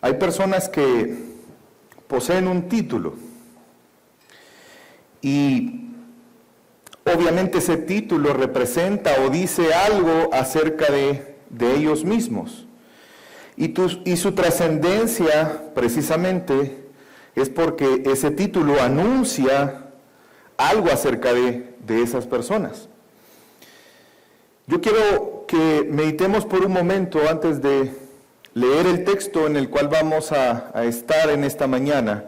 Hay personas que poseen un título y obviamente ese título representa o dice algo acerca de ellos mismos. Y su trascendencia precisamente es porque ese título anuncia algo acerca de esas personas. Yo quiero que meditemos por un momento antes de leer el texto en el cual vamos a estar en esta mañana.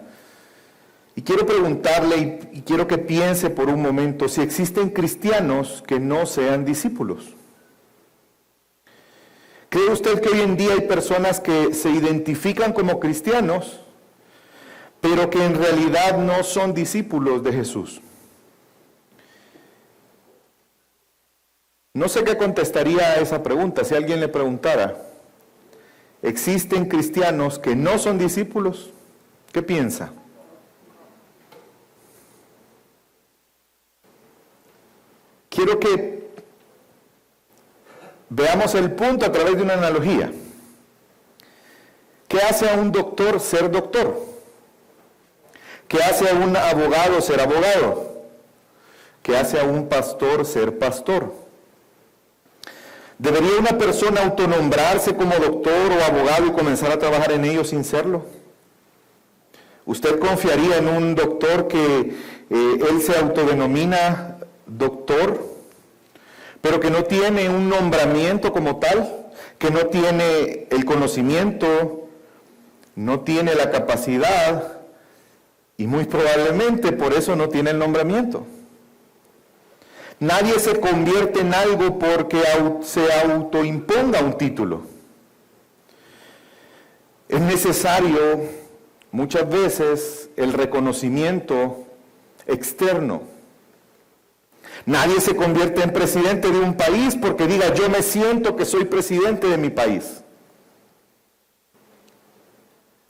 Y quiero preguntarle y quiero que piense por un momento si existen cristianos que no sean discípulos. ¿Cree usted que hoy en día hay personas que se identifican como cristianos, pero que en realidad no son discípulos de Jesús? No sé qué contestaría a esa pregunta si alguien le preguntara, ¿existen cristianos que no son discípulos? ¿Qué piensa? Quiero que veamos el punto a través de una analogía. ¿Qué hace a un doctor ser doctor? ¿Qué hace a un abogado ser abogado? ¿Qué hace a un pastor ser pastor? ¿Debería una persona autonombrarse como doctor o abogado y comenzar a trabajar en ello sin serlo? ¿Usted confiaría en un doctor que él se autodenomina doctor, pero que no tiene un nombramiento como tal, que no tiene el conocimiento, no tiene la capacidad y muy probablemente por eso no tiene el nombramiento? Nadie se convierte en algo porque se autoimponga un título. Es necesario muchas veces el reconocimiento externo. Nadie se convierte en presidente de un país porque diga, yo me siento que soy presidente de mi país.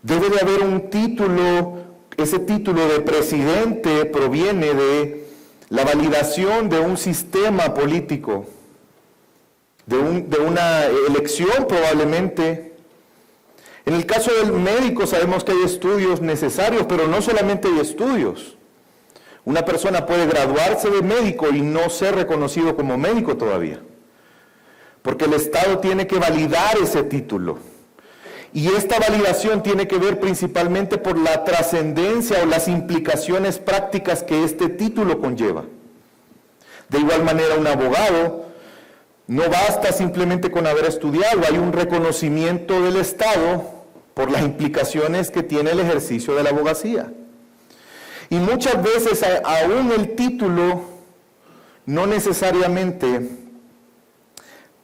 Debe de haber un título, ese título de presidente proviene de la validación de un sistema político, de una elección probablemente. En el caso del médico sabemos que hay estudios necesarios, pero no solamente hay estudios. Una persona puede graduarse de médico y no ser reconocido como médico todavía, porque el Estado tiene que validar ese título. Y esta validación tiene que ver principalmente por la trascendencia o las implicaciones prácticas que este título conlleva. De igual manera, un abogado no basta simplemente con haber estudiado, hay un reconocimiento del Estado por las implicaciones que tiene el ejercicio de la abogacía. Y muchas veces aún el título no necesariamente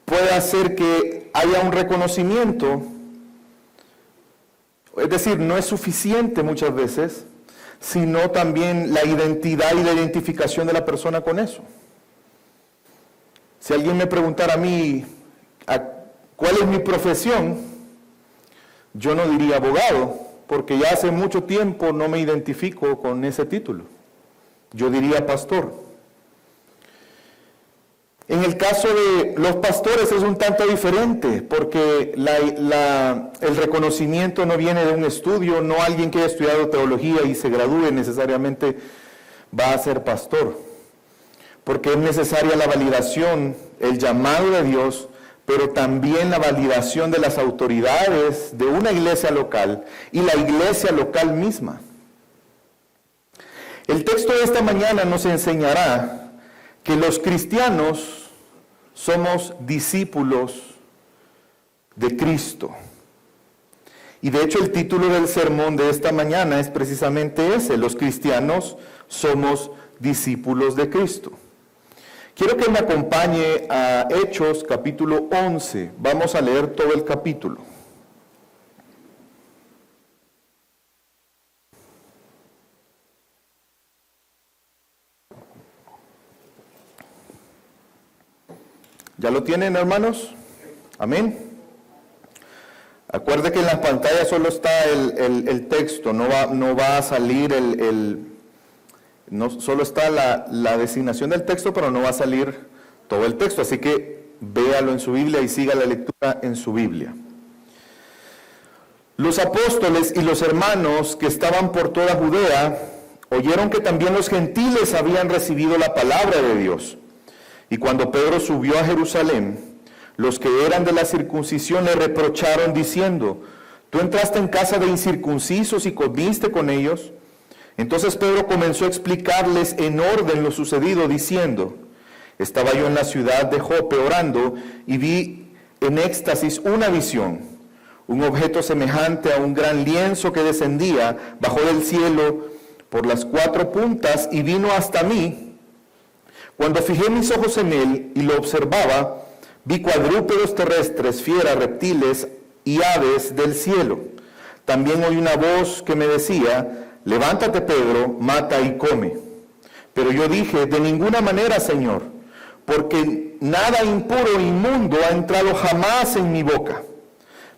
puede hacer que haya un reconocimiento. Es decir, no es suficiente muchas veces, sino también la identidad y la identificación de la persona con eso. Si alguien me preguntara a mí, ¿cuál es mi profesión? Yo no diría abogado, porque ya hace mucho tiempo no me identifico con ese título. Yo diría pastor. En el caso de los pastores es un tanto diferente, porque el reconocimiento no viene de un estudio, no alguien que haya estudiado teología y se gradúe necesariamente va a ser pastor, porque es necesaria la validación, el llamado de Dios, pero también la validación de las autoridades de una iglesia local y la iglesia local misma. El texto de esta mañana nos enseñará que los cristianos somos discípulos de Cristo. Y de hecho el título del sermón de esta mañana es precisamente ese: los cristianos somos discípulos de Cristo. Quiero que me acompañe a Hechos capítulo 11. Vamos a leer todo el capítulo. ¿Ya lo tienen, hermanos? Amén. Acuerde que en las pantallas solo está el texto, no va a salir no solo está la designación del texto, pero no va a salir todo el texto. Así que véalo en su Biblia y siga la lectura en su Biblia. Los apóstoles y los hermanos que estaban por toda Judea oyeron que también los gentiles habían recibido la palabra de Dios. Y cuando Pedro subió a Jerusalén, los que eran de la circuncisión le reprocharon diciendo: ¿tú entraste en casa de incircuncisos y comiste con ellos? Entonces Pedro comenzó a explicarles en orden lo sucedido, diciendo: estaba yo en la ciudad de Jope orando y vi en éxtasis una visión, un objeto semejante a un gran lienzo que descendía, bajó del cielo por las 4 puntas y vino hasta mí. Cuando fijé mis ojos en él y lo observaba, vi cuadrúpedos terrestres, fieras, reptiles y aves del cielo. También oí una voz que me decía: levántate, Pedro, mata y come. Pero yo dije: de ninguna manera, Señor, porque nada impuro o inmundo ha entrado jamás en mi boca.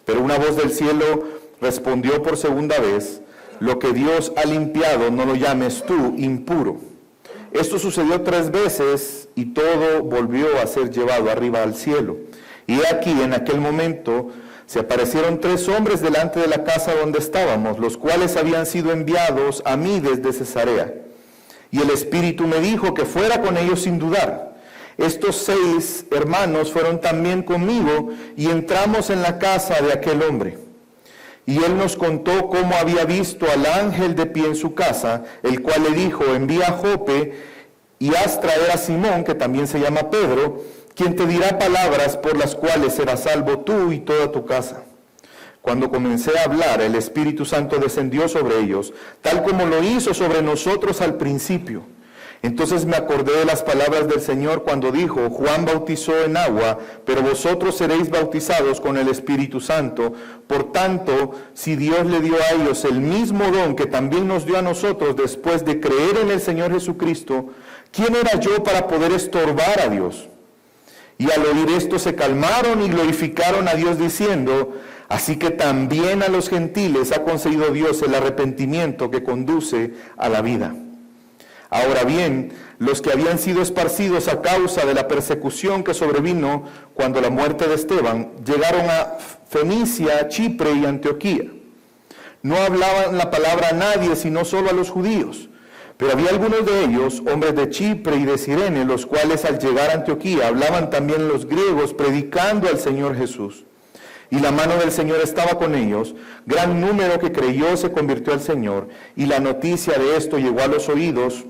Pero una voz del cielo respondió por segunda vez: lo que Dios ha limpiado no lo llames tú impuro. Esto sucedió 3 veces y todo volvió a ser llevado arriba al cielo. Y he aquí, en aquel momento se aparecieron 3 hombres delante de la casa donde estábamos, los cuales habían sido enviados a mí desde Cesarea. Y el Espíritu me dijo que fuera con ellos sin dudar. Estos 6 hermanos fueron también conmigo y entramos en la casa de aquel hombre. Y él nos contó cómo había visto al ángel de pie en su casa, el cual le dijo: envía a Jope y haz traer a Simón, que también se llama Pedro, quien te dirá palabras por las cuales serás salvo tú y toda tu casa. Cuando comencé a hablar, el Espíritu Santo descendió sobre ellos, tal como lo hizo sobre nosotros al principio. Entonces me acordé de las palabras del Señor cuando dijo: Juan bautizó en agua, pero vosotros seréis bautizados con el Espíritu Santo. Por tanto, si Dios le dio a ellos el mismo don que también nos dio a nosotros después de creer en el Señor Jesucristo, ¿quién era yo para poder estorbar a Dios? Y al oír esto se calmaron y glorificaron a Dios diciendo: así que también a los gentiles ha concedido Dios el arrepentimiento que conduce a la vida. Ahora bien, los que habían sido esparcidos a causa de la persecución que sobrevino cuando la muerte de Esteban, llegaron a Fenicia, Chipre y Antioquía. No hablaban la palabra a nadie, sino solo a los judíos. Pero había algunos de ellos, hombres de Chipre y de Cirene, los cuales al llegar a Antioquía hablaban también los griegos, predicando al Señor Jesús. Y la mano del Señor estaba con ellos, gran número que creyó se convirtió al Señor, y la noticia de esto llegó a los oídos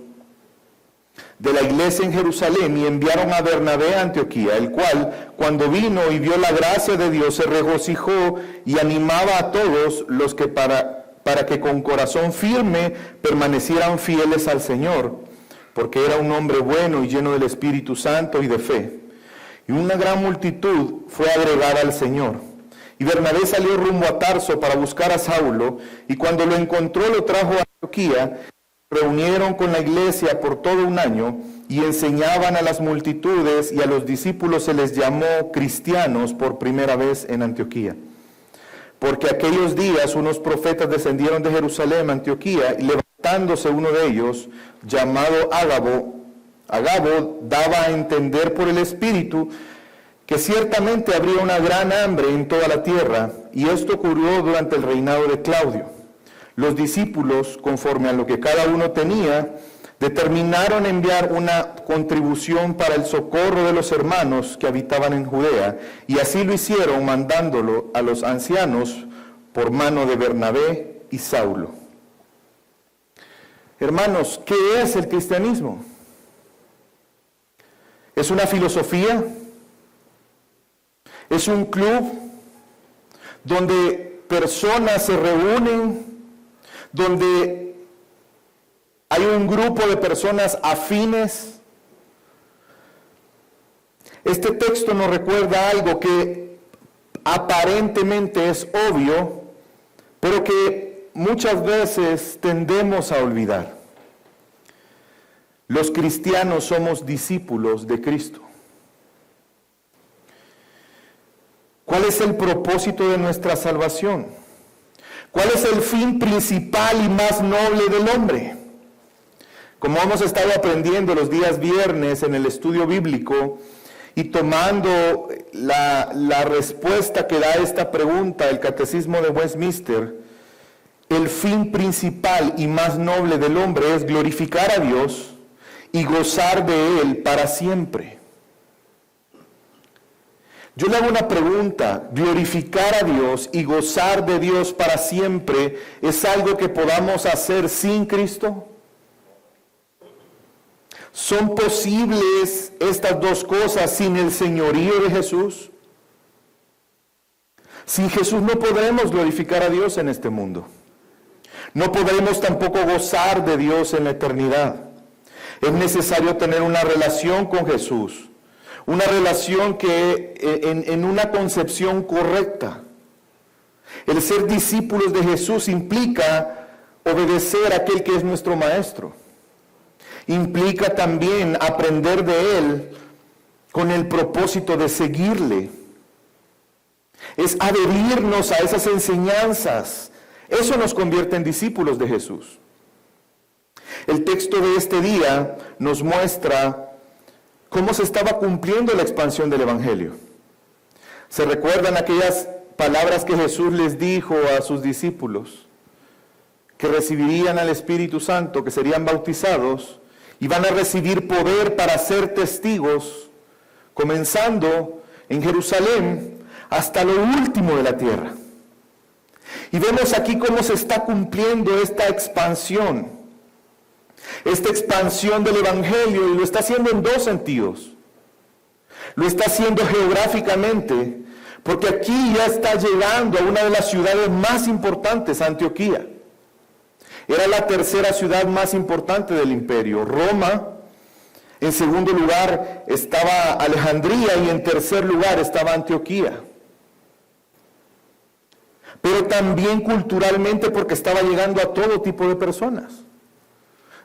de la iglesia en Jerusalén, y enviaron a Bernabé a Antioquía, el cual, cuando vino y vio la gracia de Dios, se regocijó y animaba a todos los que para que con corazón firme permanecieran fieles al Señor, porque era un hombre bueno y lleno del Espíritu Santo y de fe. Y una gran multitud fue agregada al Señor. Y Bernabé salió rumbo a Tarso para buscar a Saulo, y cuando lo encontró lo trajo a Antioquía. Reunieron con la iglesia por todo un año y enseñaban a las multitudes, y a los discípulos se les llamó cristianos por primera vez en Antioquía. Porque aquellos días unos profetas descendieron de Jerusalén a Antioquía, y levantándose uno de ellos, llamado Agabo, daba a entender por el Espíritu que ciertamente habría una gran hambre en toda la tierra, y esto ocurrió durante el reinado de Claudio. Los discípulos, conforme a lo que cada uno tenía, determinaron enviar una contribución para el socorro de los hermanos que habitaban en Judea, y así lo hicieron, mandándolo a los ancianos por mano de Bernabé y Saulo. Hermanos, ¿qué es el cristianismo? ¿Es una filosofía? ¿Es un club donde personas se reúnen, donde hay un grupo de personas afines? Este texto nos recuerda algo que aparentemente es obvio, pero que muchas veces tendemos a olvidar. Los cristianos somos discípulos de Cristo. ¿Cuál es el propósito de nuestra salvación? ¿Cuál es el fin principal y más noble del hombre? Como hemos estado aprendiendo los días viernes en el estudio bíblico, y tomando la respuesta que da esta pregunta, el Catecismo de Westminster, el fin principal y más noble del hombre es glorificar a Dios y gozar de Él para siempre. Yo le hago una pregunta: ¿glorificar a Dios y gozar de Dios para siempre es algo que podamos hacer sin Cristo? ¿Son posibles estas dos cosas sin el señorío de Jesús? Sin Jesús no podremos glorificar a Dios en este mundo. No podremos tampoco gozar de Dios en la eternidad. Es necesario tener una relación con Jesús, una relación que en una concepción correcta. El ser discípulos de Jesús implica obedecer a aquel que es nuestro Maestro. Implica también aprender de Él con el propósito de seguirle. Es adherirnos a esas enseñanzas. Eso nos convierte en discípulos de Jesús. El texto de este día nos muestra cómo se estaba cumpliendo la expansión del Evangelio. ¿Se recuerdan aquellas palabras que Jesús les dijo a sus discípulos? Que recibirían al Espíritu Santo, que serían bautizados y van a recibir poder para ser testigos, comenzando en Jerusalén hasta lo último de la tierra. Y vemos aquí cómo se está cumpliendo esta expansión del Evangelio, y lo está haciendo en dos sentidos. Lo está haciendo geográficamente, porque aquí ya está llegando a una de las ciudades más importantes, Antioquía. Era la tercera ciudad más importante del imperio. Roma, en segundo lugar estaba Alejandría y en tercer lugar estaba Antioquía. Pero también culturalmente, porque estaba llegando a todo tipo de personas.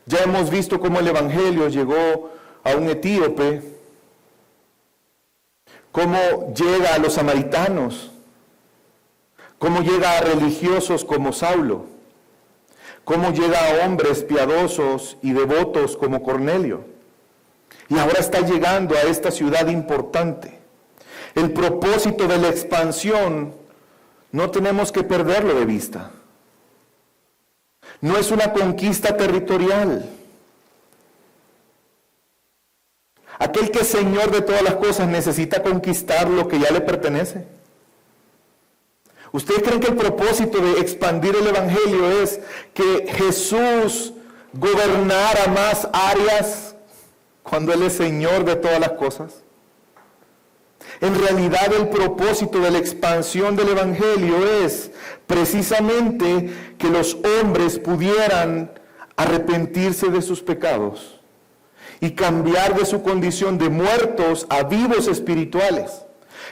Ya hemos visto cómo el Evangelio llegó a un etíope, cómo llega a los samaritanos, cómo llega a religiosos como Saulo, cómo llega a hombres piadosos y devotos como Cornelio. Y ahora está llegando a esta ciudad importante. El propósito de la expansión no tenemos que perderlo de vista. No es una conquista territorial. Aquel que es Señor de todas las cosas necesita conquistar lo que ya le pertenece. ¿Ustedes creen que el propósito de expandir el Evangelio es que Jesús gobernara más áreas cuando Él es Señor de todas las cosas? En realidad el propósito de la expansión del Evangelio es precisamente que los hombres pudieran arrepentirse de sus pecados y cambiar de su condición de muertos a vivos espirituales,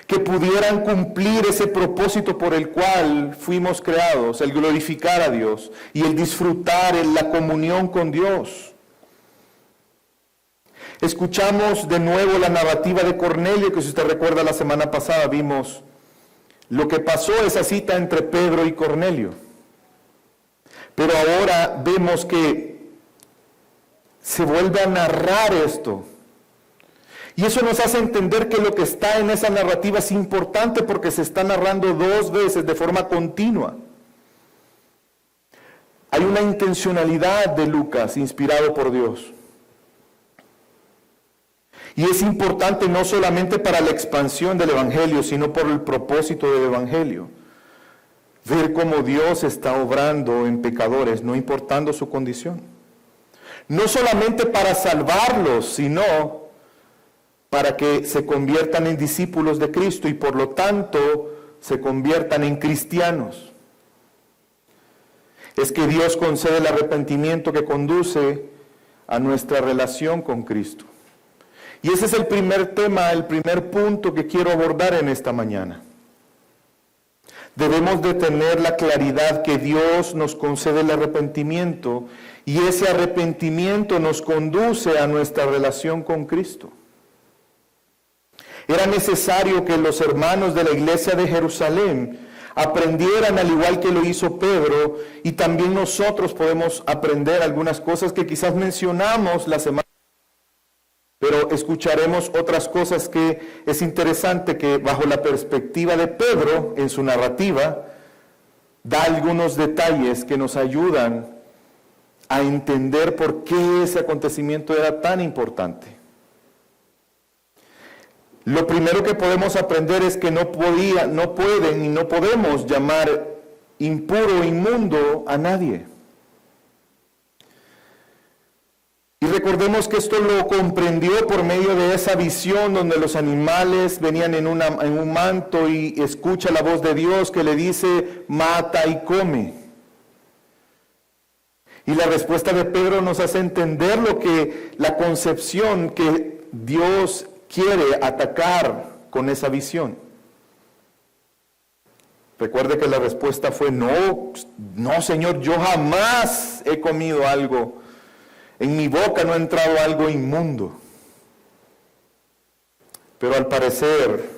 que pudieran cumplir ese propósito por el cual fuimos creados, el glorificar a Dios y el disfrutar en la comunión con Dios. Escuchamos de nuevo la narrativa de Cornelio, que si usted recuerda la semana pasada vimos lo que pasó, esa cita entre Pedro y Cornelio. Pero ahora vemos que se vuelve a narrar esto. Y eso nos hace entender que lo que está en esa narrativa es importante porque se está narrando dos veces de forma continua. Hay una intencionalidad de Lucas inspirado por Dios. Y es importante no solamente para la expansión del Evangelio, sino por el propósito del Evangelio. Ver cómo Dios está obrando en pecadores, no importando su condición. No solamente para salvarlos, sino para que se conviertan en discípulos de Cristo y por lo tanto se conviertan en cristianos. Es que Dios concede el arrepentimiento que conduce a nuestra relación con Cristo. Y ese es el primer tema, el primer punto que quiero abordar en esta mañana. Debemos de tener la claridad que Dios nos concede el arrepentimiento y ese arrepentimiento nos conduce a nuestra relación con Cristo. Era necesario que los hermanos de la iglesia de Jerusalén aprendieran al igual que lo hizo Pedro, y también nosotros podemos aprender algunas cosas que quizás mencionamos la semana Pero escucharemos otras cosas que es interesante que bajo la perspectiva de Pedro en su narrativa, da algunos detalles que nos ayudan a entender por qué ese acontecimiento era tan importante. Lo primero que podemos aprender es que no pueden y no podemos llamar impuro o inmundo a nadie. Y recordemos que esto lo comprendió por medio de esa visión donde los animales venían en un manto y escucha la voz de Dios que le dice, mata y come. Y la respuesta de Pedro nos hace entender la concepción que Dios quiere atacar con esa visión. Recuerde que la respuesta fue, no Señor, yo jamás he comido algo. En mi boca no ha entrado algo inmundo. Pero al parecer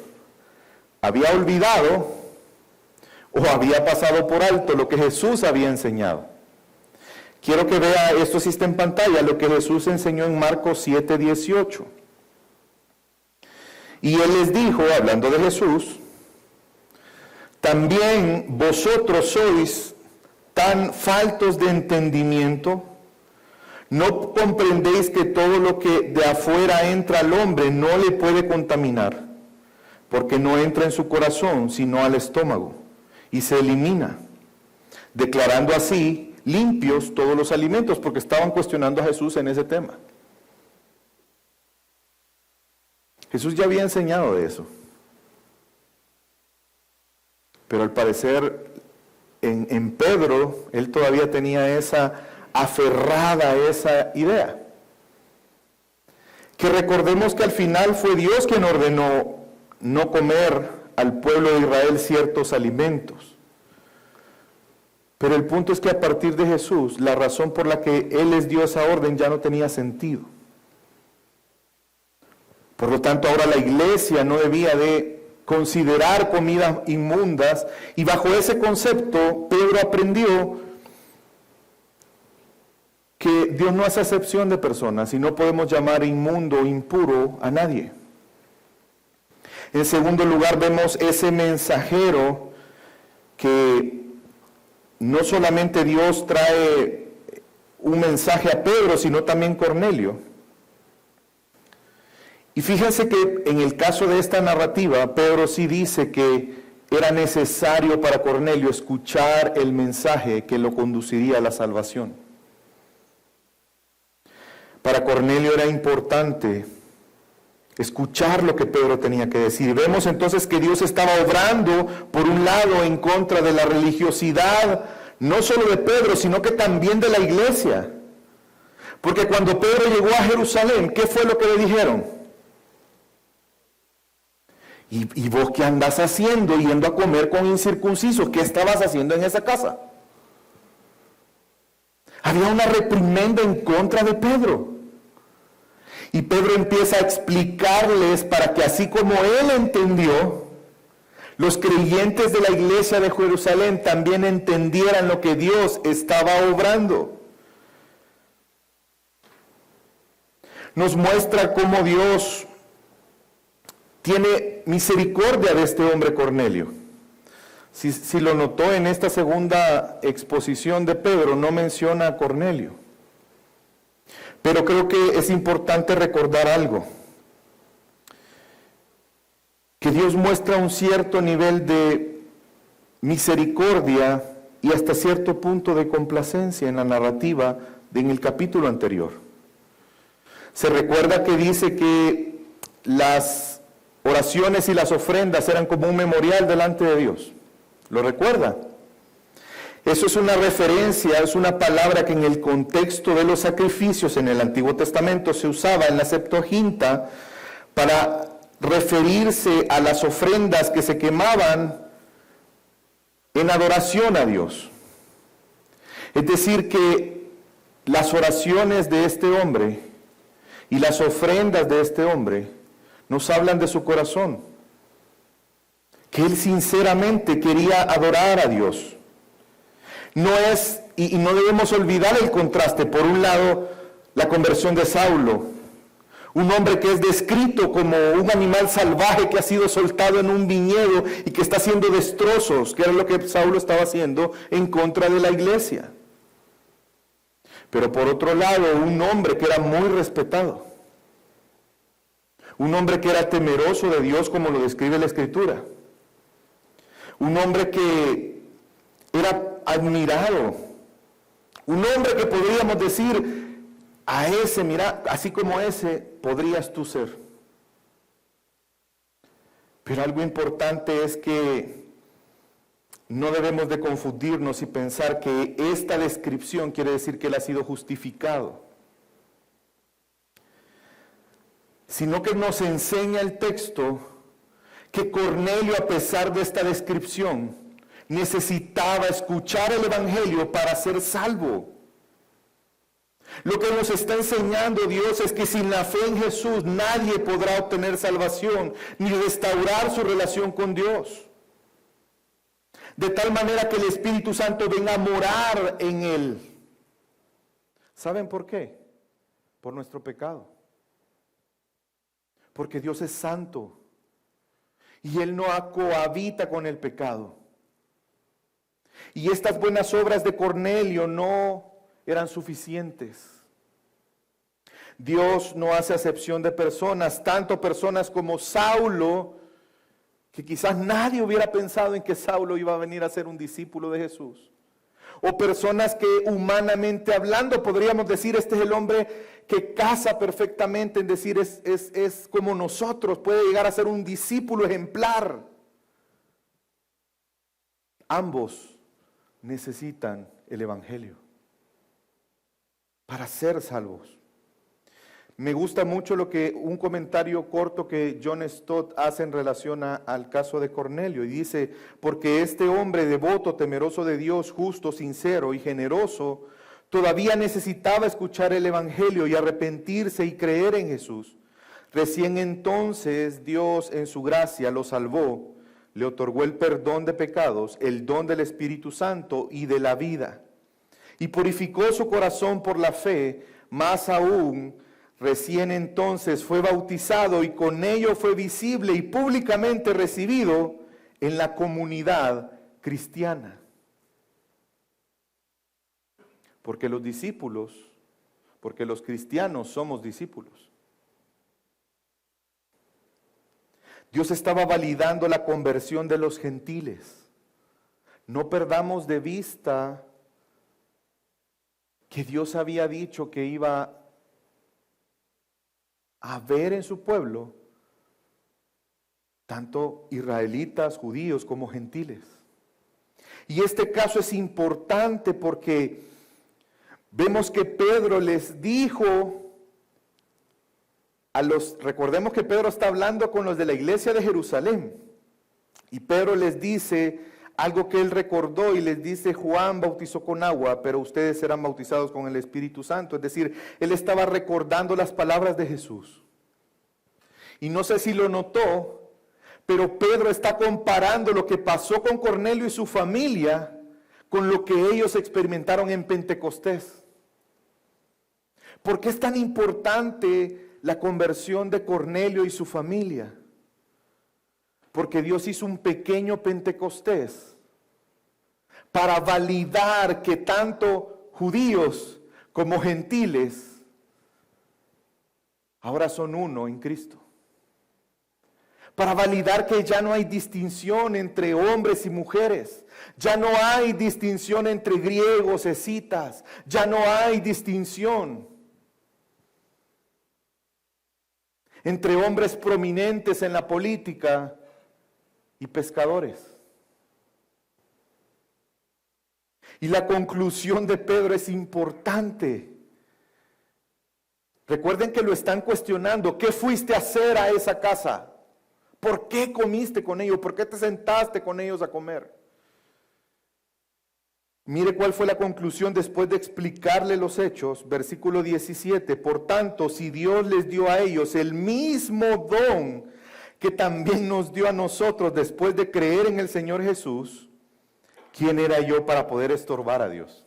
había olvidado o había pasado por alto lo que Jesús había enseñado. Quiero que vea, esto sí está en pantalla, lo que Jesús enseñó en Marcos 7:18. Y Él les dijo, hablando de Jesús, también vosotros sois tan faltos de entendimiento. ¿No comprendéis que todo lo que de afuera entra al hombre no le puede contaminar? Porque no entra en su corazón, sino al estómago, y se elimina, declarando así limpios todos los alimentos, porque estaban cuestionando a Jesús en ese tema. Jesús ya había enseñado de eso. Pero al parecer en Pedro, él todavía tenía aferrada a esa idea. Que recordemos que al final fue Dios quien ordenó no comer al pueblo de Israel ciertos alimentos. Pero el punto es que a partir de Jesús, la razón por la que Él les dio esa orden ya no tenía sentido. Por lo tanto, ahora la iglesia no debía de considerar comidas inmundas, y bajo ese concepto, Pedro aprendió que Dios no hace acepción de personas y no podemos llamar inmundo o impuro a nadie. En segundo lugar, vemos ese mensajero que no solamente Dios trae un mensaje a Pedro, sino también Cornelio. Y fíjense que en el caso de esta narrativa, Pedro sí dice que era necesario para Cornelio escuchar el mensaje que lo conduciría a la salvación. Para Cornelio era importante escuchar lo que Pedro tenía que decir. Vemos entonces que Dios estaba obrando, por un lado, en contra de la religiosidad, no solo de Pedro, sino que también de la iglesia. Porque cuando Pedro llegó a Jerusalén, ¿qué fue lo que le dijeron? ¿Y vos qué andás haciendo yendo a comer con incircuncisos? ¿Qué estabas haciendo en esa casa? Había una reprimenda en contra de Pedro. Y Pedro empieza a explicarles para que así como él entendió, los creyentes de la iglesia de Jerusalén también entendieran lo que Dios estaba obrando. Nos muestra cómo Dios tiene misericordia de este hombre Cornelio. Si lo notó en esta segunda exposición de Pedro, no menciona a Cornelio. Pero creo que es importante recordar algo. Que Dios muestra un cierto nivel de misericordia y hasta cierto punto de complacencia en la narrativa en el capítulo anterior. Se recuerda que dice que las oraciones y las ofrendas eran como un memorial delante de Dios. ¿Lo recuerda? Eso es una referencia, es una palabra que en el contexto de los sacrificios en el Antiguo Testamento se usaba en la Septuaginta para referirse a las ofrendas que se quemaban en adoración a Dios. Es decir, que las oraciones de este hombre y las ofrendas de este hombre nos hablan de su corazón, que él sinceramente quería adorar a Dios. No es, y no debemos olvidar el contraste, por un lado, la conversión de Saulo, Un hombre que es descrito como un animal salvaje que ha sido soltado en un viñedo y que está haciendo destrozos, que era lo que Saulo estaba haciendo en contra de la iglesia. Pero por otro lado, un hombre que era muy respetado. Un hombre que era temeroso de Dios, como lo describe la Escritura. Un hombre que era admirado. Un hombre que podríamos decir, a ese, mira, así como ese, podrías tú ser. Pero algo importante es que no debemos de confundirnos y pensar que esta descripción quiere decir que él ha sido justificado. Sino que nos enseña el texto que Cornelio, a pesar de esta descripción, necesitaba escuchar el Evangelio para ser salvo. Lo que nos está enseñando Dios es que sin la fe en Jesús nadie podrá obtener salvación ni restaurar su relación con Dios. De tal manera que el Espíritu Santo venga a morar en él. ¿Saben por qué? Por nuestro pecado. Porque Dios es santo y Él no cohabita con el pecado. Y estas buenas obras de Cornelio no eran suficientes. Dios no hace acepción de personas, tanto personas como Saulo, que quizás nadie hubiera pensado en que Saulo iba a venir a ser un discípulo de Jesús. O personas que humanamente hablando podríamos decir, este es el hombre que casa perfectamente, en decir es como nosotros, puede llegar a ser un discípulo ejemplar. Ambos necesitan el Evangelio para ser salvos. Me gusta mucho un comentario corto que John Stott hace en relación al caso de Cornelio, y dice, porque este hombre devoto, temeroso de Dios, justo, sincero y generoso, todavía necesitaba escuchar el Evangelio y arrepentirse y creer en Jesús. Recién entonces Dios en su gracia lo salvó, le otorgó el perdón de pecados, el don del Espíritu Santo y de la vida, y purificó su corazón por la fe, más aún. Recién entonces fue bautizado y con ello fue visible y públicamente recibido en la comunidad cristiana. Porque los cristianos somos discípulos. Dios estaba validando la conversión de los gentiles. No perdamos de vista que Dios había dicho que iba a ver en su pueblo tanto israelitas, judíos como gentiles. Y este caso es importante porque vemos que Pedro les dijo recordemos que Pedro está hablando con los de la iglesia de Jerusalén, y Pedro les dice algo que él recordó y les dice, Juan bautizó con agua, pero ustedes serán bautizados con el Espíritu Santo. Es decir, él estaba recordando las palabras de Jesús. Y no sé si lo notó, pero Pedro está comparando lo que pasó con Cornelio y su familia con lo que ellos experimentaron en Pentecostés. ¿Por qué es tan importante la conversión de Cornelio y su familia? Porque Dios hizo un pequeño Pentecostés para validar que tanto judíos como gentiles ahora son uno en Cristo. Para validar que ya no hay distinción entre hombres y mujeres, ya no hay distinción entre griegos, escitas, ya no hay distinción entre hombres prominentes en la política y pescadores. Y la conclusión de Pedro es importante. Recuerden que lo están cuestionando. ¿Qué fuiste a hacer a esa casa? ¿Por qué comiste con ellos? ¿Por qué te sentaste con ellos a comer? Mire cuál fue la conclusión después de explicarle los hechos. Versículo 17. Por tanto, si Dios les dio a ellos el mismo don que también nos dio a nosotros después de creer en el Señor Jesús, ¿quién era yo para poder estorbar a Dios?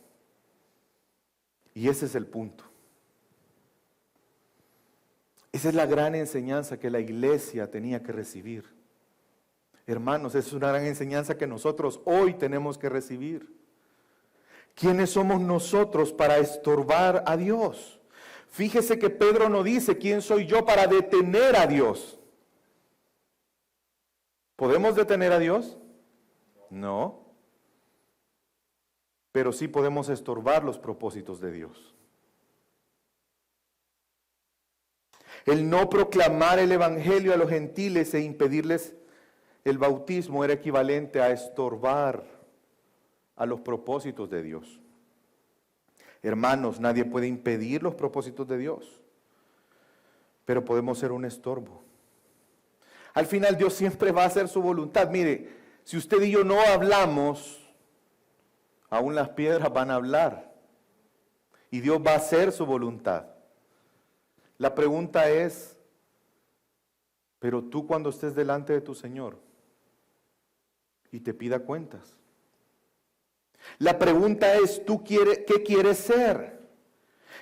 Y ese es el punto. Esa es la gran enseñanza que la iglesia tenía que recibir. Hermanos, esa es una gran enseñanza que nosotros hoy tenemos que recibir. ¿Quiénes somos nosotros para estorbar a Dios? Fíjese que Pedro no dice, ¿quién soy yo para detener a Dios? ¿Podemos detener a Dios? No. Pero sí podemos estorbar los propósitos de Dios. El no proclamar el evangelio a los gentiles e impedirles el bautismo era equivalente a estorbar a los propósitos de Dios. Hermanos, nadie puede impedir los propósitos de Dios, pero podemos ser un estorbo. Al final Dios siempre va a hacer su voluntad. Mire, si usted y yo no hablamos, aún las piedras van a hablar y Dios va a hacer su voluntad. La pregunta es, pero tú cuando estés delante de tu Señor y te pida cuentas. La pregunta es, ¿qué quieres ser?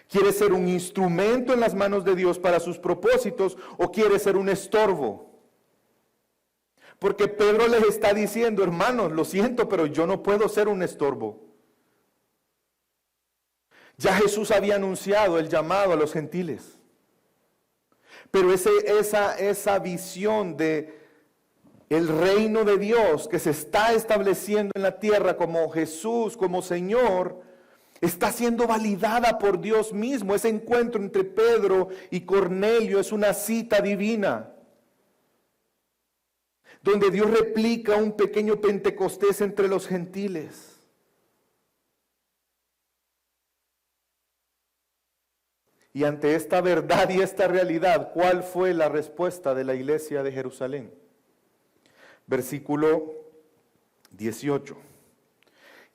¿Quieres ser un instrumento en las manos de Dios para sus propósitos o quieres ser un estorbo? Porque Pedro les está diciendo, hermanos, lo siento, pero yo no puedo ser un estorbo. Ya Jesús había anunciado el llamado a los gentiles. Pero esa visión de el reino de Dios que se está estableciendo en la tierra como Jesús, como Señor, está siendo validada por Dios mismo. Ese encuentro entre Pedro y Cornelio es una cita divina, donde Dios replica un pequeño Pentecostés entre los gentiles. Y ante esta verdad y esta realidad, ¿cuál fue la respuesta de la iglesia de Jerusalén? Versículo 18.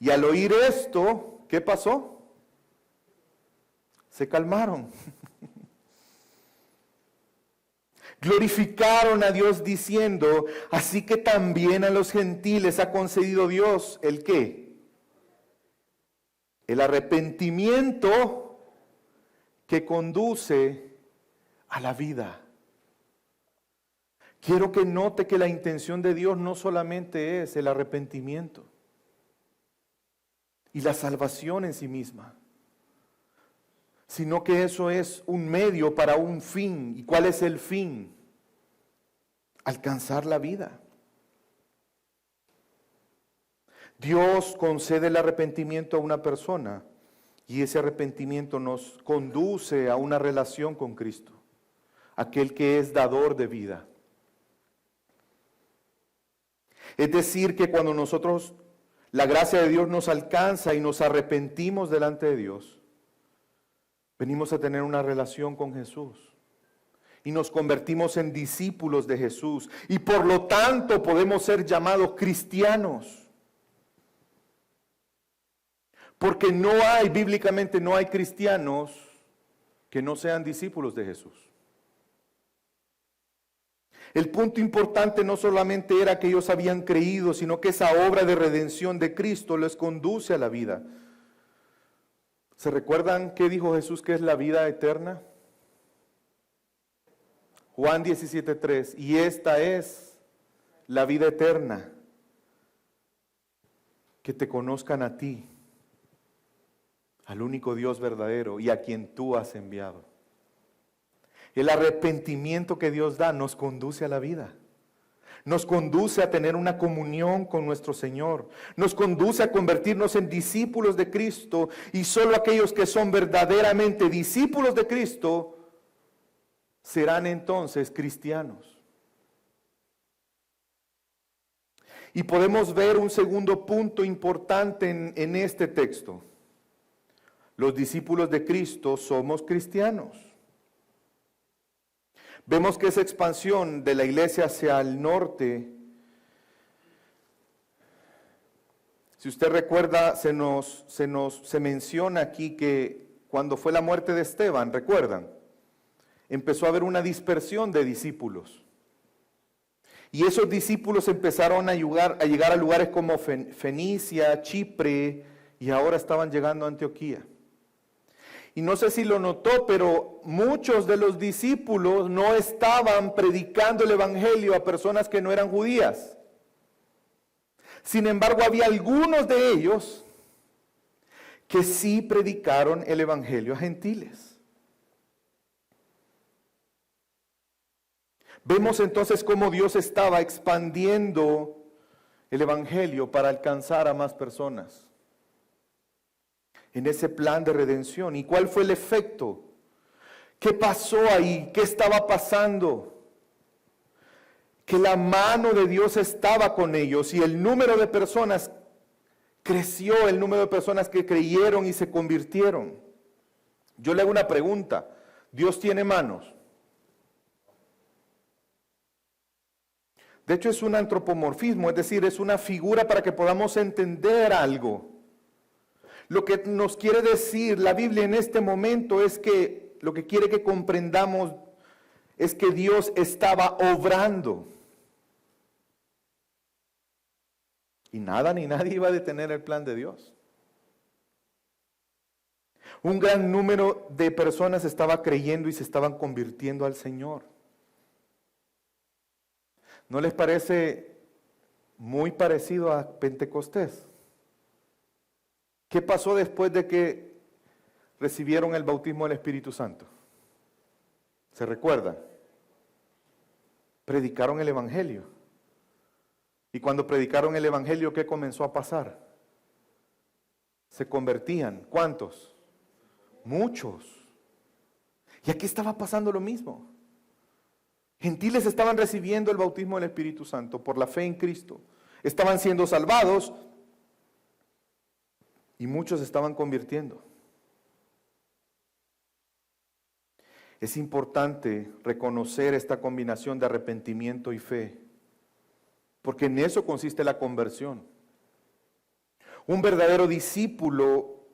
Y al oír esto, ¿qué pasó? Se calmaron. Glorificaron a Dios diciendo, así que también a los gentiles ha concedido Dios, ¿el qué? El arrepentimiento que conduce a la vida. Quiero que note que la intención de Dios no solamente es el arrepentimiento y la salvación en sí misma, sino que eso es un medio para un fin. ¿Y cuál es el fin? Alcanzar la vida. Dios concede el arrepentimiento a una persona y ese arrepentimiento nos conduce a una relación con Cristo, aquel que es dador de vida. Es decir, que cuando nosotros, la gracia de Dios nos alcanza y nos arrepentimos delante de Dios, venimos a tener una relación con Jesús y nos convertimos en discípulos de Jesús y por lo tanto podemos ser llamados cristianos. Porque bíblicamente no hay cristianos que no sean discípulos de Jesús. El punto importante no solamente era que ellos habían creído, sino que esa obra de redención de Cristo les conduce a la vida. ¿Se recuerdan qué dijo Jesús que es la vida eterna? Juan 17:3, y esta es la vida eterna, que te conozcan a ti, al único Dios verdadero y a quien tú has enviado. El arrepentimiento que Dios da nos conduce a la vida. Nos conduce a tener una comunión con nuestro Señor. Nos conduce a convertirnos en discípulos de Cristo. Y solo aquellos que son verdaderamente discípulos de Cristo serán entonces cristianos. Y podemos ver un segundo punto importante en este texto. Los discípulos de Cristo somos cristianos. Vemos que esa expansión de la iglesia hacia el norte, si usted recuerda, se menciona aquí que cuando fue la muerte de Esteban, ¿recuerdan? Empezó a haber una dispersión de discípulos. Y esos discípulos empezaron a llegar a lugares como Fenicia, Chipre, y ahora estaban llegando a Antioquía. Y no sé si lo notó, pero muchos de los discípulos no estaban predicando el evangelio a personas que no eran judías. Sin embargo, había algunos de ellos que sí predicaron el evangelio a gentiles. Vemos entonces cómo Dios estaba expandiendo el evangelio para alcanzar a más personas en ese plan de redención. ¿Y cuál fue el efecto? ¿Qué pasó ahí? ¿Qué estaba pasando? Que la mano de Dios estaba con ellos y el número de personas creció, el número de personas que creyeron y se convirtieron. Yo le hago una pregunta: ¿Dios tiene manos? De hecho, es un antropomorfismo, es decir, es una figura para que podamos entender algo. Lo que nos quiere decir la Biblia en este momento es que lo que quiere que comprendamos es que Dios estaba obrando. Y nada ni nadie iba a detener el plan de Dios. Un gran número de personas estaba creyendo y se estaban convirtiendo al Señor. ¿No les parece muy parecido a Pentecostés? ¿Qué pasó después de que recibieron el bautismo del Espíritu Santo? ¿Se recuerdan? Predicaron el Evangelio. Y cuando predicaron el Evangelio, ¿qué comenzó a pasar? Se convertían. ¿Cuántos? Muchos. Y aquí estaba pasando lo mismo. Gentiles estaban recibiendo el bautismo del Espíritu Santo por la fe en Cristo. Estaban siendo salvados y muchos estaban convirtiendo. Es importante reconocer esta combinación de arrepentimiento y fe, porque en eso consiste la conversión. Un verdadero discípulo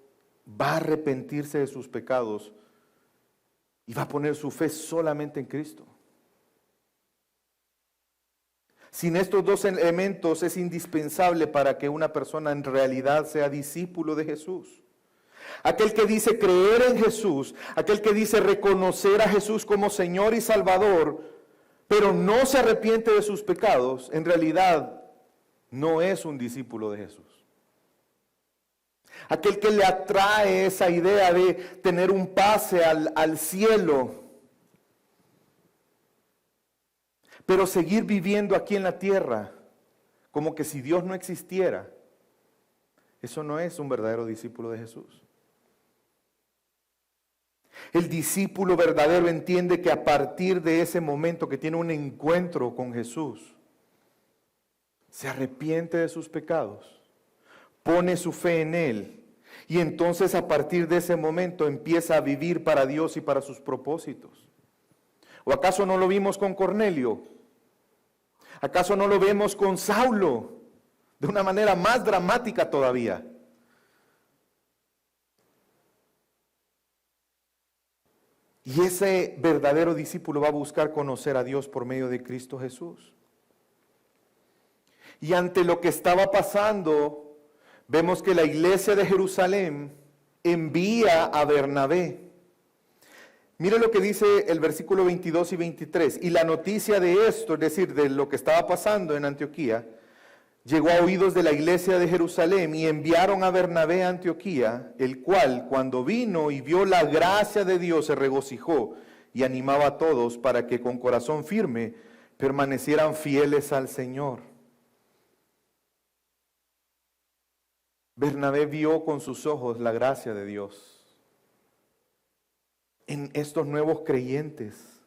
va a arrepentirse de sus pecados y va a poner su fe solamente en Cristo. Sin estos dos elementos es indispensable para que una persona en realidad sea discípulo de Jesús. Aquel que dice creer en Jesús, aquel que dice reconocer a Jesús como Señor y Salvador, pero no se arrepiente de sus pecados, en realidad no es un discípulo de Jesús. Aquel que le atrae esa idea de tener un pase al cielo, pero seguir viviendo aquí en la tierra como que si Dios no existiera, eso no es un verdadero discípulo de Jesús. El discípulo verdadero entiende que a partir de ese momento que tiene un encuentro con Jesús, se arrepiente de sus pecados, pone su fe en Él, y entonces a partir de ese momento empieza a vivir para Dios y para sus propósitos. ¿O acaso no lo vimos con Cornelio? ¿Acaso no lo vemos con Saulo? De una manera más dramática todavía. Y ese verdadero discípulo va a buscar conocer a Dios por medio de Cristo Jesús. Y ante lo que estaba pasando, vemos que la iglesia de Jerusalén envía a Bernabé. Mire lo que dice el versículo 22 y 23. Y la noticia de esto, es decir, de lo que estaba pasando en Antioquía, llegó a oídos de la iglesia de Jerusalén y enviaron a Bernabé a Antioquía, el cual, cuando vino y vio la gracia de Dios, se regocijó y animaba a todos para que con corazón firme permanecieran fieles al Señor. Bernabé vio con sus ojos la gracia de Dios en estos nuevos creyentes.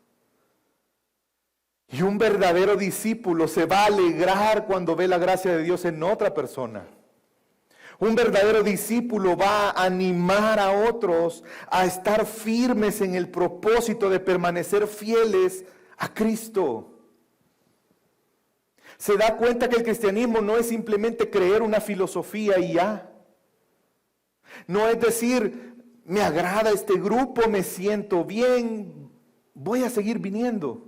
Y un verdadero discípulo se va a alegrar cuando ve la gracia de Dios en otra persona. Un verdadero discípulo va a animar a otros a estar firmes en el propósito de permanecer fieles a Cristo. Se da cuenta que el cristianismo no es simplemente creer una filosofía y ya. No es decir, me agrada este grupo, me siento bien, voy a seguir viniendo.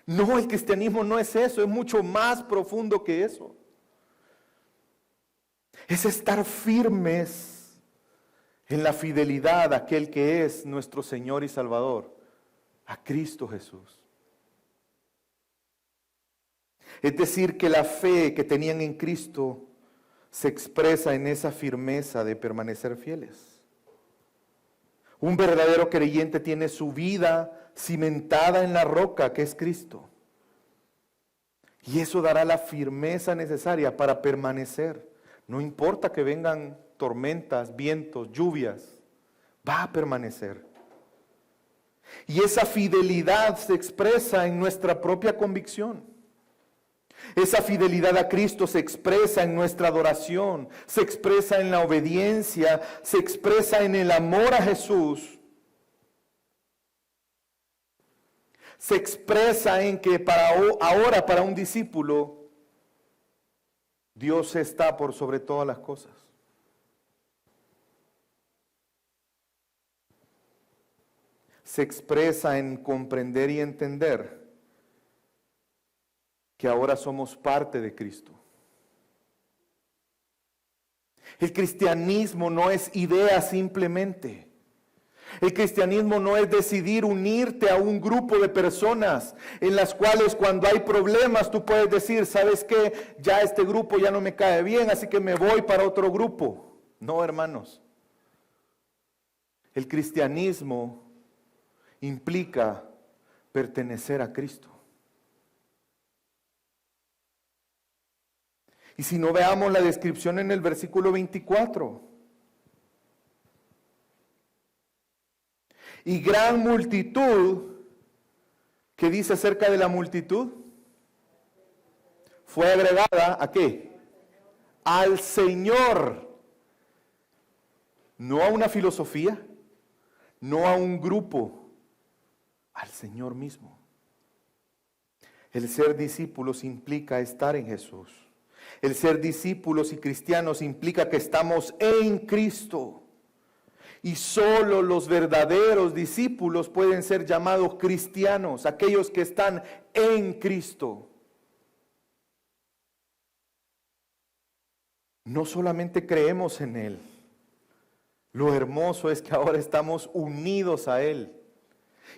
No, el cristianismo no es eso, es mucho más profundo que eso. Es estar firmes en la fidelidad a aquel que es nuestro Señor y Salvador, a Cristo Jesús. Es decir, que la fe que tenían en Cristo se expresa en esa firmeza de permanecer fieles. Un verdadero creyente tiene su vida cimentada en la roca que es Cristo. Y eso dará la firmeza necesaria para permanecer. No importa que vengan tormentas, vientos, lluvias, va a permanecer. Y esa fidelidad se expresa en nuestra propia convicción. Esa fidelidad a Cristo se expresa en nuestra adoración, se expresa en la obediencia, se expresa en el amor a Jesús. Se expresa en que ahora para un discípulo, Dios está por sobre todas las cosas. Se expresa en comprender y entender que ahora somos parte de Cristo. El cristianismo no es idea simplemente. El cristianismo no es decidir unirte a un grupo de personas en las cuales cuando hay problemas tú puedes decir, ¿sabes qué? Ya este grupo ya no me cae bien, así que me voy para otro grupo. No, hermanos. El cristianismo implica pertenecer a Cristo. Y si no, veamos la descripción en el versículo 24. Y gran multitud, ¿qué dice acerca de la multitud? Fue agregada ¿a qué? Al Señor. No a una filosofía, no a un grupo, al Señor mismo. El ser discípulos implica estar en Jesús. El ser discípulos y cristianos implica que estamos en Cristo. Y solo los verdaderos discípulos pueden ser llamados cristianos, aquellos que están en Cristo. No solamente creemos en Él, lo hermoso es que ahora estamos unidos a Él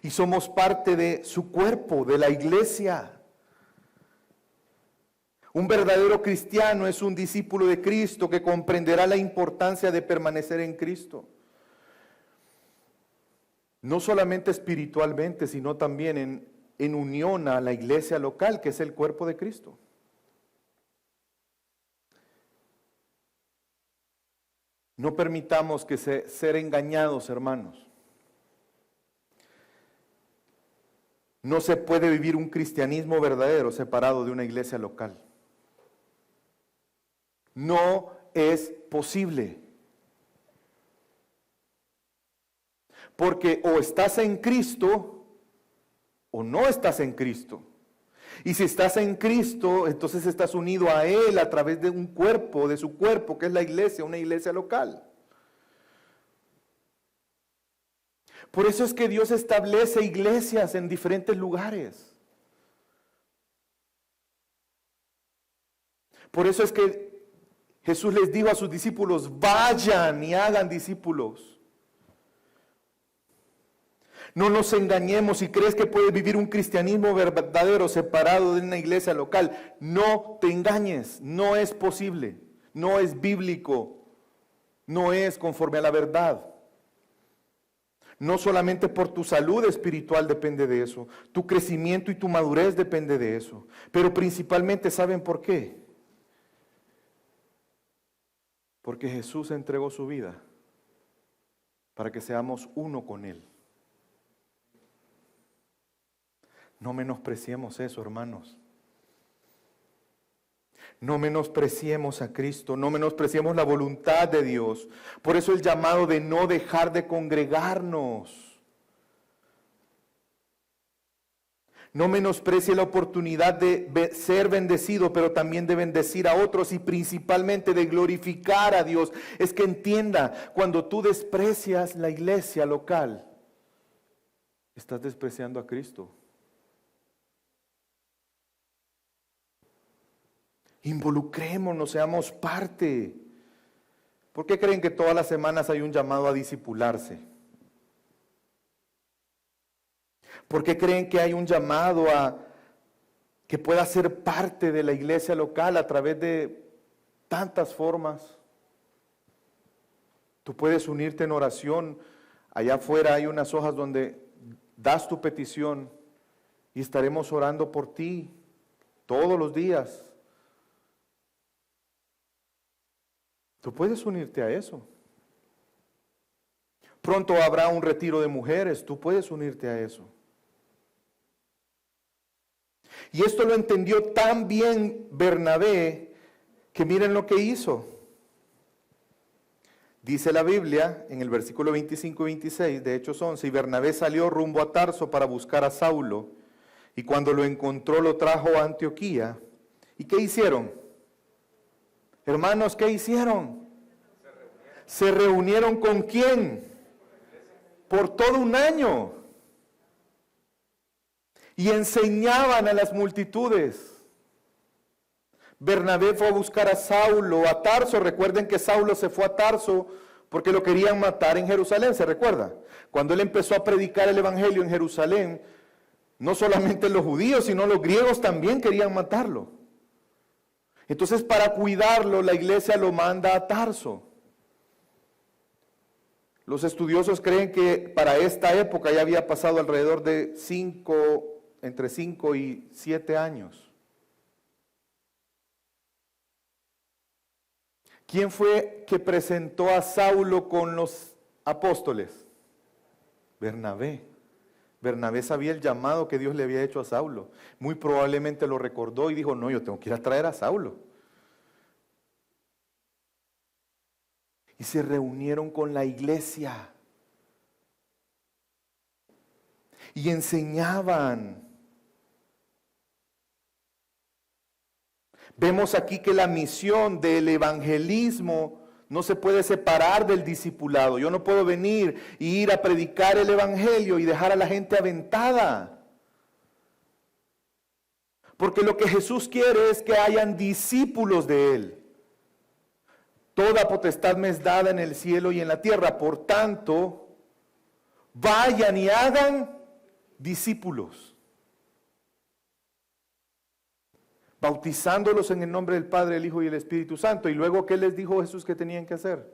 y somos parte de su cuerpo, de la iglesia. Un verdadero cristiano es un discípulo de Cristo que comprenderá la importancia de permanecer en Cristo. No solamente espiritualmente, sino también en unión a la iglesia local, que es el cuerpo de Cristo. No permitamos que ser engañados, hermanos. No se puede vivir un cristianismo verdadero separado de una iglesia local. No es posible. Porque o estás en Cristo o no estás en Cristo. Y si estás en Cristo, entonces estás unido a Él a través de un cuerpo, de su cuerpo, que es la iglesia, una iglesia local. Por eso es que Dios establece iglesias en diferentes lugares. Por eso es que Jesús les dijo a sus discípulos, vayan y hagan discípulos. No nos engañemos si crees que puedes vivir un cristianismo verdadero separado de una iglesia local. No te engañes, no es posible, no es bíblico, no es conforme a la verdad. No solamente por tu salud espiritual depende de eso, tu crecimiento y tu madurez depende de eso, pero principalmente ¿saben por qué? Porque Jesús entregó su vida para que seamos uno con Él. No menospreciemos eso, hermanos. No menospreciemos a Cristo, no menospreciemos la voluntad de Dios. Por eso el llamado de no dejar de congregarnos. No menosprecie la oportunidad de ser bendecido, pero también de bendecir a otros y principalmente de glorificar a Dios. Es que entienda, cuando tú desprecias la iglesia local, estás despreciando a Cristo. Involucrémonos, seamos parte. ¿Por qué creen que todas las semanas hay un llamado a discipularse? ¿Por qué creen que hay un llamado a que pueda ser parte de la iglesia local a través de tantas formas? Tú puedes unirte en oración. Allá afuera hay unas hojas donde das tu petición y estaremos orando por ti todos los días. Tú puedes unirte a eso. Pronto habrá un retiro de mujeres, tú puedes unirte a eso. Y esto lo entendió tan bien Bernabé que miren lo que hizo. Dice la Biblia en el versículo 25 y 26 de Hechos 11, y Bernabé salió rumbo a Tarso para buscar a Saulo, y cuando lo encontró lo trajo a Antioquía. ¿Y qué hicieron? Hermanos, ¿qué hicieron? ¿Se reunieron con quién? Por todo un año. Y enseñaban a las multitudes. Bernabé fue a buscar a Saulo, a Tarso. Recuerden que Saulo se fue a Tarso porque lo querían matar en Jerusalén, ¿se recuerda? Cuando él empezó a predicar el evangelio en Jerusalén, no solamente los judíos, sino los griegos también querían matarlo. Entonces, para cuidarlo, la iglesia lo manda a Tarso. Los estudiosos creen que para esta época ya había pasado alrededor de entre 5 y 7 años. ¿Quién fue que presentó a Saulo con los apóstoles? Bernabé. Bernabé sabía el llamado que Dios le había hecho a Saulo. Muy probablemente lo recordó y dijo, no, yo tengo que ir a traer a Saulo. Y se reunieron con la iglesia. Y enseñaban. Vemos aquí que la misión del evangelismo no se puede separar del discipulado. Yo no puedo venir y ir a predicar el evangelio y dejar a la gente aventada. Porque lo que Jesús quiere es que hayan discípulos de Él. Toda potestad me es dada en el cielo y en la tierra. Por tanto, vayan y hagan discípulos. Bautizándolos en el nombre del Padre, el Hijo y el Espíritu Santo. Y luego, ¿qué les dijo Jesús que tenían que hacer?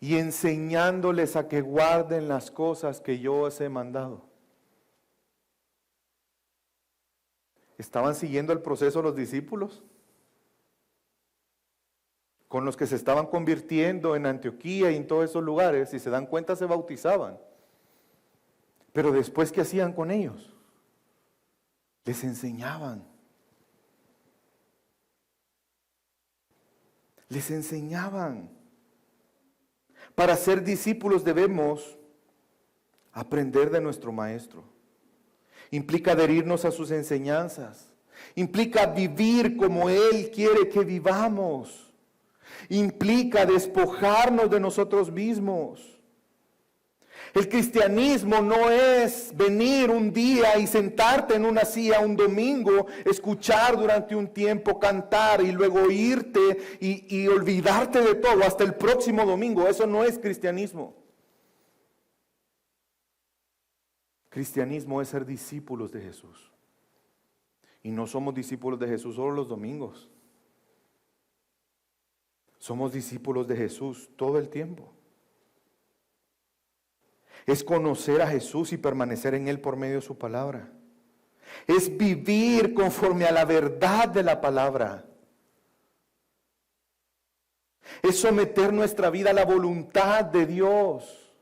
Y enseñándoles a que guarden las cosas que yo os he mandado. ¿Estaban siguiendo el proceso los discípulos? Con los que se estaban convirtiendo en Antioquía y en todos esos lugares, si se dan cuenta, se bautizaban. Pero después, ¿qué hacían con ellos? Les enseñaban. Les enseñaban. Para ser discípulos debemos aprender de nuestro maestro. Implica adherirnos a sus enseñanzas. Implica vivir como Él quiere que vivamos. Implica despojarnos de nosotros mismos. El cristianismo no es venir un día y sentarte en una silla un domingo, escuchar durante un tiempo, cantar y luego irte y olvidarte de todo hasta el próximo domingo. Eso no es cristianismo. Cristianismo es ser discípulos de Jesús. Y no somos discípulos de Jesús solo los domingos. Somos discípulos de Jesús todo el tiempo. Es conocer a Jesús y permanecer en Él por medio de su palabra. Es vivir conforme a la verdad de la palabra. Es someter nuestra vida a la voluntad de Dios.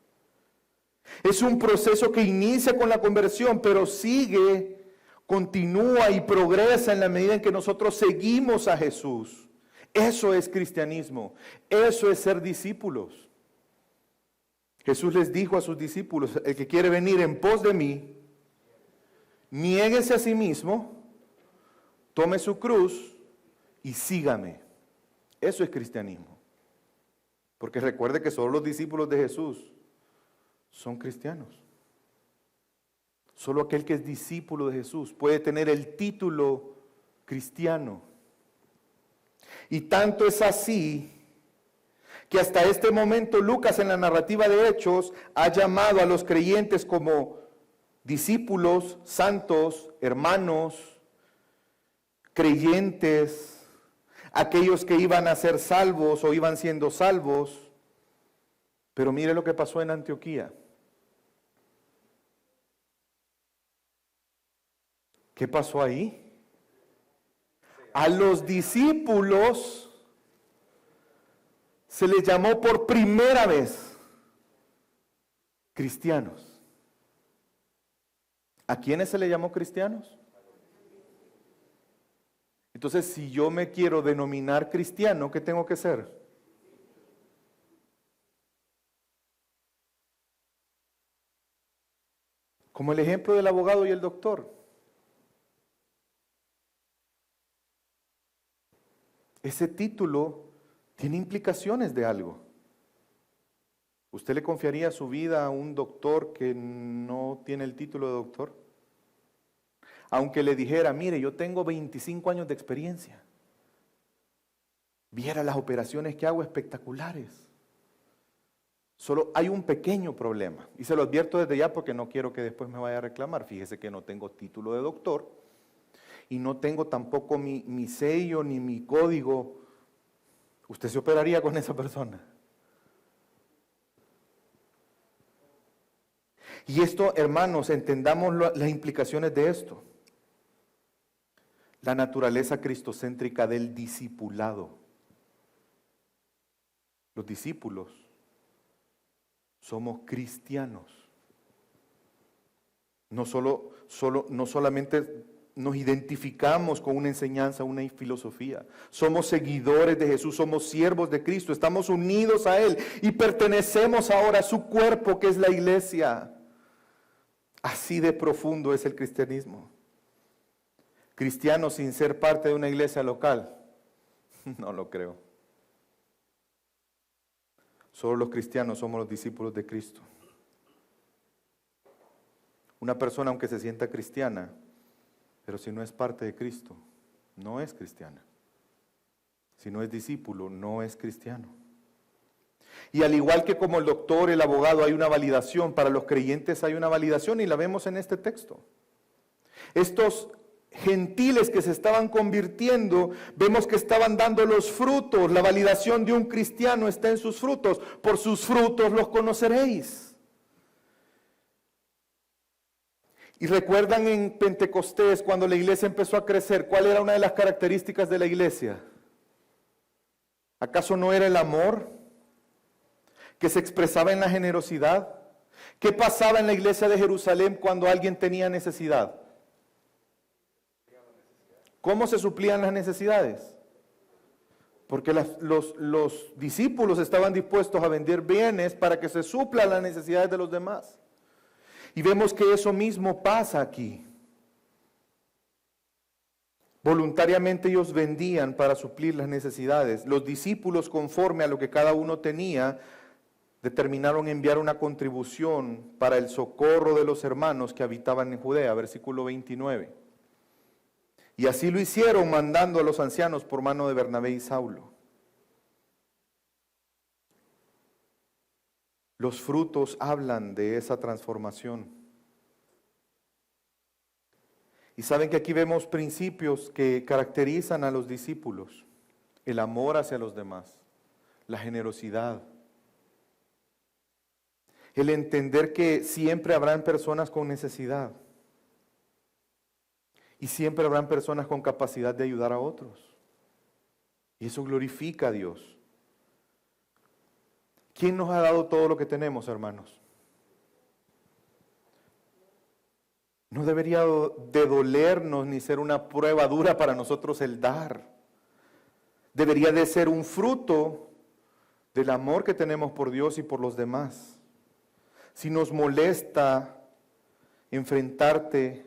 Es un proceso que inicia con la conversión, pero sigue, continúa y progresa en la medida en que nosotros seguimos a Jesús. Eso es cristianismo. Eso es ser discípulos. Jesús les dijo a sus discípulos, el que quiere venir en pos de mí, niéguese a sí mismo, tome su cruz y sígame. Eso es cristianismo. Porque recuerde que solo los discípulos de Jesús son cristianos. Solo aquel que es discípulo de Jesús puede tener el título cristiano. Y tanto es así que hasta este momento Lucas en la narrativa de Hechos ha llamado a los creyentes como discípulos, santos, hermanos, creyentes, aquellos que iban a ser salvos o iban siendo salvos. Pero mire lo que pasó en Antioquía. ¿Qué pasó ahí? A los discípulos se les llamó por primera vez cristianos. ¿A quiénes se les llamó cristianos? Entonces, si yo me quiero denominar cristiano, ¿qué tengo que ser? Como el ejemplo del abogado y el doctor. Ese título tiene implicaciones de algo. ¿Usted le confiaría su vida a un doctor que no tiene el título de doctor? Aunque le dijera, mire, yo tengo 25 años de experiencia. Viera las operaciones que hago espectaculares. Solo hay un pequeño problema, y se lo advierto desde ya porque no quiero que después me vaya a reclamar. Fíjese que no tengo título de doctor y no tengo tampoco mi sello ni mi código. ¿Usted se operaría con esa persona? Y esto, hermanos, entendamos las implicaciones de esto. La naturaleza cristocéntrica del discipulado. Los discípulos somos cristianos. No solamente nos identificamos con una enseñanza, una filosofía. Somos seguidores de Jesús, somos siervos de Cristo, estamos unidos a Él y pertenecemos ahora a su cuerpo que es la iglesia. Así de profundo es el cristianismo. Cristiano sin ser parte de una iglesia local, no lo creo. Solo los cristianos somos los discípulos de Cristo. Una persona, aunque se sienta cristiana, pero si no es parte de Cristo, no es cristiana. Si no es discípulo, no es cristiano. Y al igual que como el doctor, el abogado, hay una validación, para los creyentes hay una validación y la vemos en este texto. Estos gentiles que se estaban convirtiendo, vemos que estaban dando los frutos. La validación de un cristiano está en sus frutos. Por sus frutos los conoceréis. Y recuerdan en Pentecostés, cuando la iglesia empezó a crecer, ¿cuál era una de las características de la iglesia? ¿Acaso no era el amor que se expresaba en la generosidad? ¿Qué pasaba en la iglesia de Jerusalén cuando alguien tenía necesidad? ¿Cómo se suplían las necesidades? Porque los discípulos estaban dispuestos a vender bienes para que se suplan las necesidades de los demás. Y vemos que eso mismo pasa aquí. Voluntariamente ellos vendían para suplir las necesidades. Los discípulos, conforme a lo que cada uno tenía, determinaron enviar una contribución para el socorro de los hermanos que habitaban en Judea, versículo 29. Y así lo hicieron, mandando a los ancianos por mano de Bernabé y Saulo. Los frutos hablan de esa transformación. Y saben que aquí vemos principios que caracterizan a los discípulos. El amor hacia los demás, la generosidad, el entender que siempre habrán personas con necesidad y siempre habrán personas con capacidad de ayudar a otros. Y eso glorifica a Dios. ¿Quién nos ha dado todo lo que tenemos, hermanos? No debería de dolernos ni ser una prueba dura para nosotros el dar. Debería de ser un fruto del amor que tenemos por Dios y por los demás. Si nos molesta enfrentarte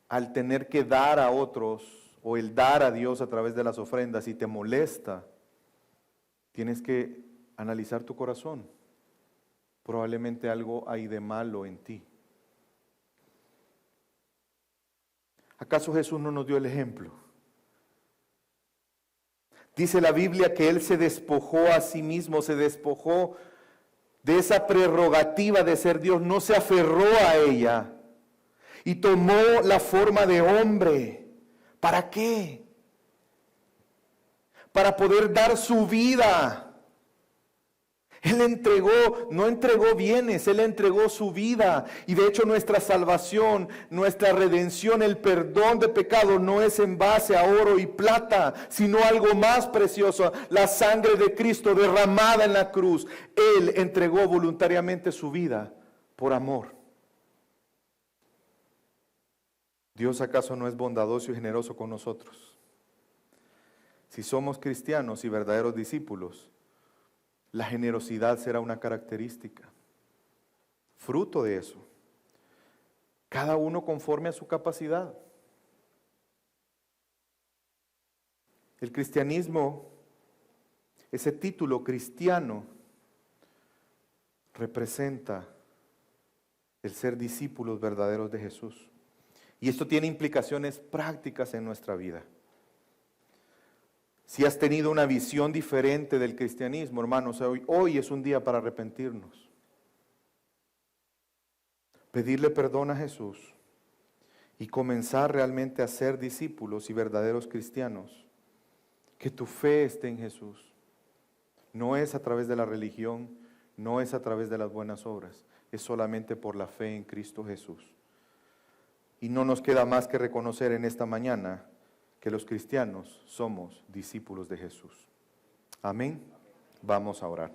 al tener que dar a otros o el dar a Dios a través de las ofrendas, si te molesta, tienes que analizar tu corazón. Probablemente algo hay de malo en ti. ¿Acaso Jesús no nos dio el ejemplo? Dice la Biblia que Él se despojó a sí mismo, se despojó de esa prerrogativa de ser Dios, no se aferró a ella y tomó la forma de hombre. ¿Para qué? Para poder dar su vida. Él no entregó bienes, Él entregó su vida. Y de hecho nuestra salvación, nuestra redención, el perdón de pecado no es en base a oro y plata, sino algo más precioso, la sangre de Cristo derramada en la cruz. Él entregó voluntariamente su vida por amor. ¿Dios acaso no es bondadoso y generoso con nosotros? Si somos cristianos y verdaderos discípulos, la generosidad será una característica, fruto de eso. Cada uno conforme a su capacidad. El cristianismo, ese título cristiano, representa el ser discípulos verdaderos de Jesús. Y esto tiene implicaciones prácticas en nuestra vida. Si has tenido una visión diferente del cristianismo, hermanos, hoy es un día para arrepentirnos. Pedirle perdón a Jesús y comenzar realmente a ser discípulos y verdaderos cristianos. Que tu fe esté en Jesús. No es a través de la religión, no es a través de las buenas obras, es solamente por la fe en Cristo Jesús. Y no nos queda más que reconocer en esta mañana que los cristianos somos discípulos de Jesús. Amén. Vamos a orar.